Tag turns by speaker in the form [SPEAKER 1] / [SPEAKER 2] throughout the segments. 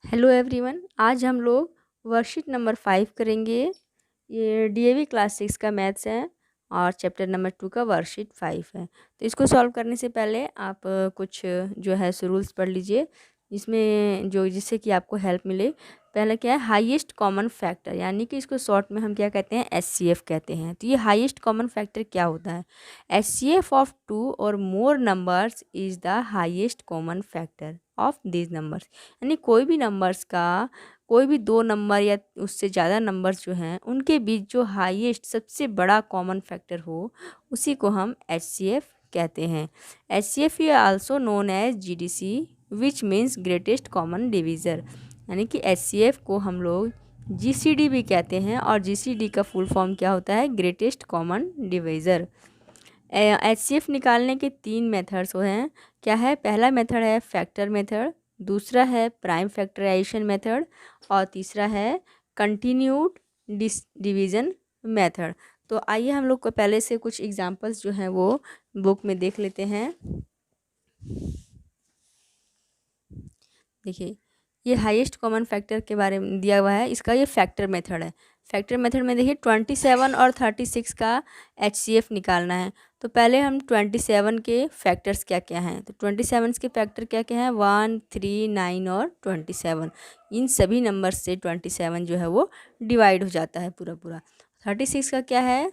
[SPEAKER 1] Hello everyone, आज हम लोग वर्कशीट नंबर 5 करेंगे। ये डीएवी क्लास 6 का मैथ्स है और चैप्टर नंबर 2 का वर्कशीट 5 है। तो इसको सॉल्व करने से पहले आप कुछ जो है सो रूल्स पढ़ लीजिए, जिससे कि आपको हेल्प मिले। पहला क्या है, हाईएस्ट कॉमन फैक्टर, यानी कि इसको शॉर्ट में हम क्या कहते हैं, एचसीएफ कहते हैं। तो ये हाईएस्ट कॉमन फैक्टर क्या होता है? एचसीएफ ऑफ 2 और मोर numbers is the highest common factor of these numbers. यानी कोई भी नंबर्स का, कोई भी दो नंबर या उससे ज़्यादा नंबर्स जो हैं उनके बीच जो हाईएस्ट सबसे बड़ा कॉमन फैक्टर हो, उसी को हम एचसीएफ कहते हैं। HCF is also known as GDC which means greatest common divisor. यानी कि एचसीएफ को हम लोग जीसीडी भी कहते हैं, और जीसीडी का फुल फॉर्म क्या होता है? Greatest common divisor. एचसीएफ निकालने के 3 मेथड्स हैं। क्या है? पहला मेथड है फैक्टर मेथड, दूसरा है प्राइम फैक्टराइजेशन मेथड, और तीसरा है कंटिन्यूड डिवीज़न मेथड। तो आइए हम लोग को पहले से कुछ एग्जांपल्स जो हैं वो बुक में देख लेते हैं। देखिए, ये हाईएस्ट कॉमन फैक्टर के बारे में दिया हुआ है, इसका ये फैक्टर मेथड है। फैक्टर मेथड में देखिए 27 और 36 का एचसीएफ निकालना है। तो पहले हम 27 के फैक्टर्स क्या क्या हैं, तो 27 के फैक्टर क्या क्या हैं? 1, 3, 9 और 27। इन सभी नंबर से 27 जो है वो डिवाइड हो जाता है पूरा पूरा। 36 का क्या है?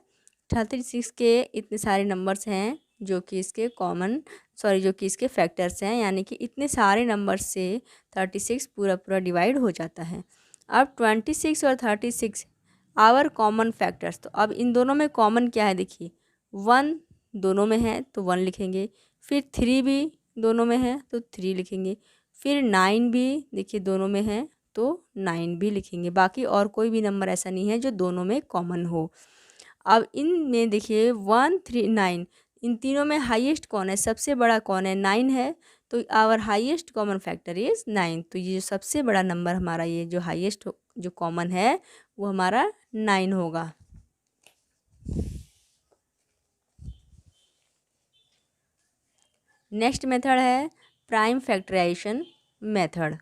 [SPEAKER 1] 36 के इतने सारे नंबर्स हैं जो कि इसके फैक्टर्स हैं, यानी कि इतने सारे नंबर से 36 पूरा पूरा डिवाइड हो जाता है। अब 26 और 36 आवर कॉमन फैक्टर्स। तो अब इन दोनों में कॉमन क्या है? देखिए, 1 दोनों में है तो 1 लिखेंगे, फिर 3 भी दोनों में है तो 3 लिखेंगे, फिर 9 भी देखिए दोनों में है तो 9 भी लिखेंगे। बाकी और कोई भी नंबर ऐसा नहीं है जो दोनों में कॉमन हो। अब इनमें देखिए 1, 3, 9, इन तीनों में हाईएस्ट कौन है? सबसे बड़ा कौन है? 9 है। तो our highest common factor is 9। तो ये जो सबसे बड़ा नंबर हमारा, ये जो हाईएस्ट जो कॉमन है वो हमारा 9 होगा। नेक्स्ट मेथड है प्राइम फैक्टराइजेशन मेथड।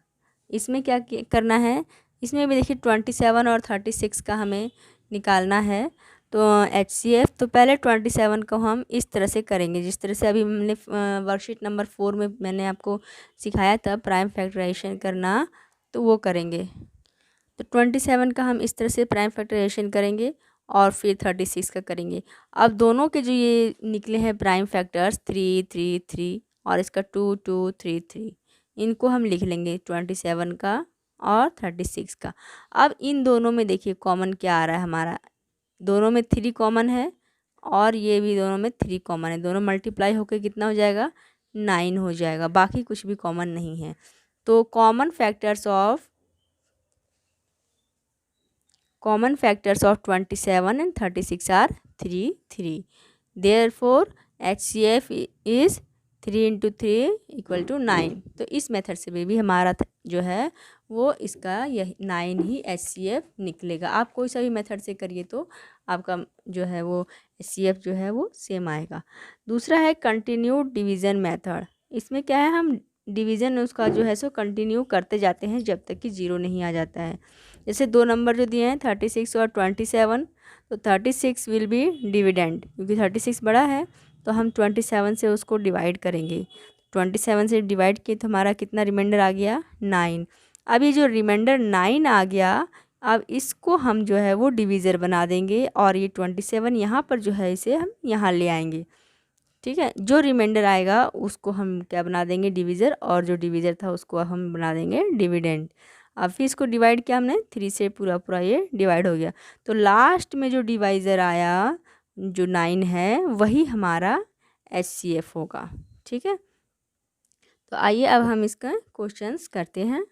[SPEAKER 1] इसमें क्या करना है? इसमें भी देखिए 27 और 36 का हमें निकालना है। तो एचसीएफ, तो पहले 27 को हम इस तरह से करेंगे जिस तरह से अभी हमने वर्कशीट नंबर 4 में मैंने आपको सिखाया था प्राइम फैक्टराइजेशन करना, तो वो करेंगे। तो 27 का हम इस तरह से प्राइम फैक्टराइजेशन करेंगे और फिर 36 का करेंगे। अब दोनों के जो ये निकले हैं प्राइम फैक्टर्स 3, 3, 3 और इसका 2, 2, 3, 3, इनको हम लिख लेंगे 27 का और 36 का। अब इन दोनों में देखिए कॉमन क्या आ रहा है हमारा? दोनों में 3 कॉमन है और ये भी दोनों में 3 कॉमन है। दोनों मल्टीप्लाई होकर कितना हो जाएगा? 9 हो जाएगा। बाकी कुछ भी कॉमन नहीं है। तो common factors of 27 and 36 are 3, 3. Therefore, HCF is 3 into 3 equal to 9. तो इस मेथड से भी हमारा जो है वो इसका यही 9 ही HCF निकलेगा। आप कोई सा भी मेथड से करिए तो आपका जो है वो HCF जो है वो सेम आएगा। दूसरा है कंटिन्यूड डिवीज़न मेथड। इसमें क्या है, हम डिवीज़न उसका जो है सो कंटिन्यू करते जाते हैं जब तक कि 0 नहीं आ जाता है। जैसे दो नंबर जो दिए हैं 36 और 27, तो 36 विल बी डिविडेंड, क्योंकि 36 बड़ा है तो हम 27 से उसको डिवाइड करेंगे। 27 से डिवाइड किए तो हमारा कितना रिमाइंडर आ गया? 9। अब ये जो रिमाइंडर 9 आ गया, अब इसको हम जो है वो डिवीज़र बना देंगे और ये 27 यहाँ पर जो है इसे हम यहाँ ले आएंगे। ठीक है, जो रिमाइंडर आएगा उसको हम क्या बना देंगे? डिवीज़र, और जो डिवीज़र था उसको हम बना देंगे डिविडेंड। अब फिर इसको डिवाइड किया हमने 3 से, पूरा पूरा ये डिवाइड हो गया। तो लास्ट में जो डिवाइज़र आया जो 9 है वही हमारा एचसीएफ होगा। ठीक है, तो आइए अब हम इसका क्वेश्चंस करते हैं।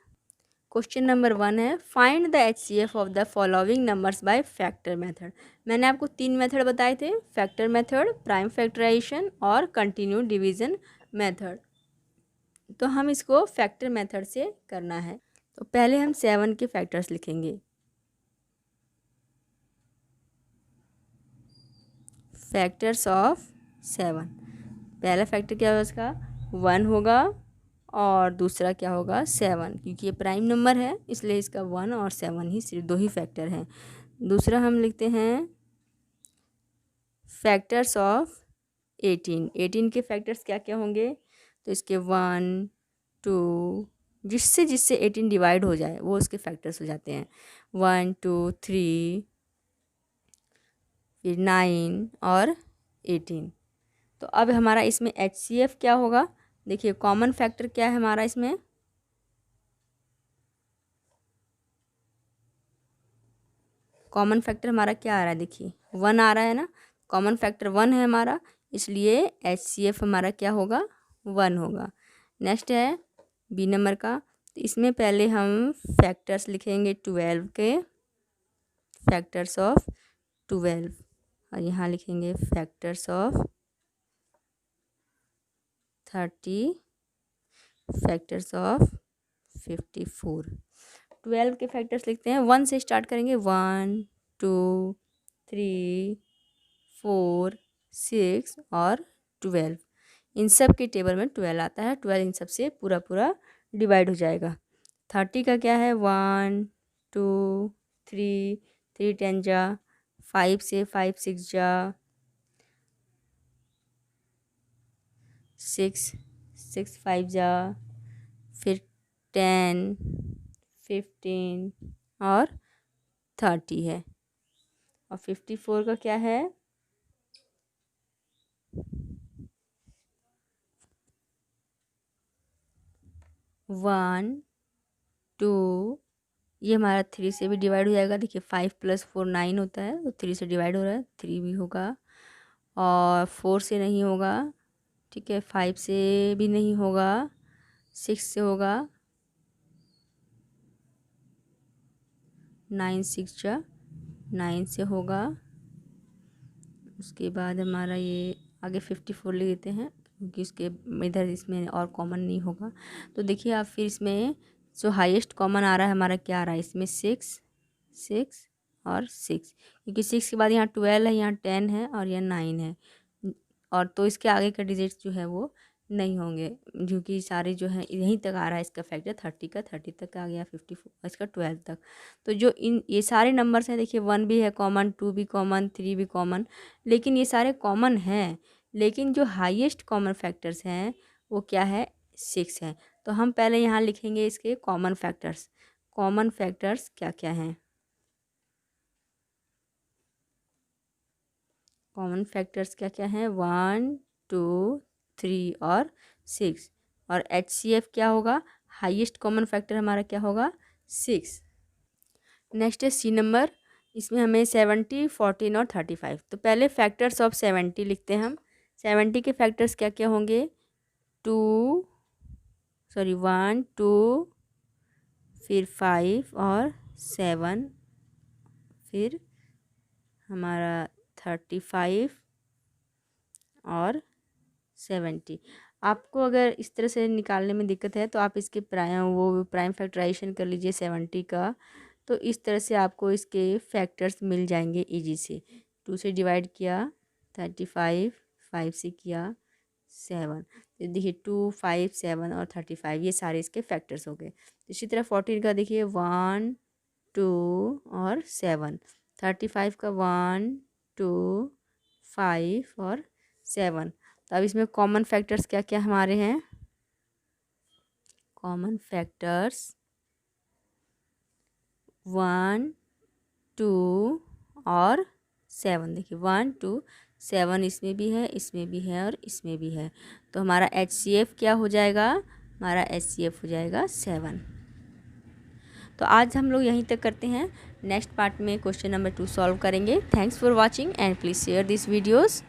[SPEAKER 1] क्वेश्चन नंबर 1 है, find the HCF of the following numbers by factor method. मैंने आपको 3 मेथड बताए थे, फैक्टर मेथड, प्राइम फैक्टराइजेशन और कंटिन्यू डिवीज़न मेथड। तो हम इसको फैक्टर मेथड से करना है। तो पहले हम 7 के फैक्टर्स लिखेंगे। फैक्टर्स ऑफ 7, पहला फैक्टर क्या होगा उसका? 1 होगा, और दूसरा क्या होगा 7, क्योंकि ये प्राइम नंबर है इसलिए इसका 1 और 7 ही सिर्फ 2 ही फैक्टर हैं। दूसरा हम लिखते हैं फैक्टर्स ऑफ 18 के फैक्टर्स क्या क्या होंगे, तो इसके 1 2 जिससे जिससे 18 डिवाइड हो जाए वो उसके फैक्टर्स हो जाते हैं, 1 2 3 फिर 9 और 18। तो अब हमारा इसमें HCF क्या होगा, देखिए कॉमन फैक्टर क्या है हमारा इसमें, कॉमन फैक्टर हमारा क्या आ रहा है, देखिए 1 आ रहा है ना, कॉमन फैक्टर 1 है हमारा, इसलिए HCF हमारा क्या होगा 1 होगा। नेक्स्ट है बी नंबर का, तो इसमें पहले हम फैक्टर्स लिखेंगे 12 के, फैक्टर्स ऑफ 12, और यहाँ लिखेंगे फैक्टर्स ऑफ 30, फैक्टर्स ऑफ 54। 12 के फैक्टर्स लिखते हैं, 1 से स्टार्ट करेंगे, 1 2 3 4 6 और 12, इन सब के टेबल में 12 आता है, 12 इन सब से पूरा पूरा डिवाइड हो जाएगा। 30 का क्या है, 1 2 3 3 10 जा, 5 से 5 6 जा, 6 6 5 जा, फिर 10 15 और 30 है। और 54 का क्या है, 1 2, ये हमारा 3 से भी डिवाइड हो जाएगा, देखिए 5 + 4 9 होता है, तो 3 से डिवाइड हो रहा है, 3 भी होगा, और 4 से नहीं होगा, ठीक है, 5 से भी नहीं होगा, 6 से होगा, 9 6 जा 9 से होगा। उसके बाद हमारा ये आगे 54 ले लेते हैं क्योंकि उसके इधर इसमें और कॉमन नहीं होगा। तो देखिए आप फिर इसमें जो हाईएस्ट कॉमन आ रहा है हमारा क्या आ रहा है, इसमें 6 6 और 6, क्योंकि 6 के बाद यहाँ 12 है, यहाँ 10 है और यहाँ 9 है, और तो इसके आगे का डिजिट जो है वो नहीं होंगे, क्योंकि सारे जो है यहीं तक आ रहा है इसका फैक्टर, 30 का 30 तक आ गया, 54 इसका 12 तक। तो जो इन ये सारे नंबर्स हैं, देखिए 1 भी है कॉमन, 2 भी कॉमन, 3 भी कॉमन, लेकिन ये सारे कॉमन हैं, लेकिन जो हाईएस्ट कॉमन फैक्टर्स हैं वो क्या है, 6 है। तो हम पहले यहाँ लिखेंगे इसके कॉमन फैक्टर्स, कॉमन फैक्टर्स क्या क्या हैं, कॉमन फैक्टर्स क्या क्या हैं, 1 2 3 और 6, और HCF क्या होगा, हाईएस्ट कॉमन फैक्टर हमारा क्या होगा 6। नेक्स्ट है सी नंबर, इसमें हमें 70 14 और 35। तो पहले फैक्टर्स ऑफ 70 लिखते हैं हम, 70 के फैक्टर्स क्या क्या होंगे, 1 2 फिर 5 और 7, फिर हमारा 35 और 70। आपको अगर इस तरह से निकालने में दिक्कत है तो आप इसके प्राइम फैक्टराइजेशन कर लीजिए 70 का, तो इस तरह से आपको इसके फैक्टर्स मिल जाएंगे इजी से। 2 से डिवाइड किया 35, 5 से किया 7, तो देखिए 2 5 7 और 35 ये सारे इसके फैक्टर्स हो गए। इसी तरह 14 का देखिए 1 2 और 7, 35 का 1 2 5 और 7। तो अब इसमें कॉमन फैक्टर्स क्या क्या हमारे हैं, कॉमन फैक्टर्स 1 2 और 7, देखिए 1 2 7 इसमें भी है, इसमें भी है और इसमें भी है। तो हमारा HCF क्या हो जाएगा, हमारा HCF हो जाएगा 7। तो आज हम लोग यहीं तक करते हैं, नेक्स्ट पार्ट में क्वेश्चन नंबर 2 सॉल्व करेंगे। Thanks for watching and please share this videos.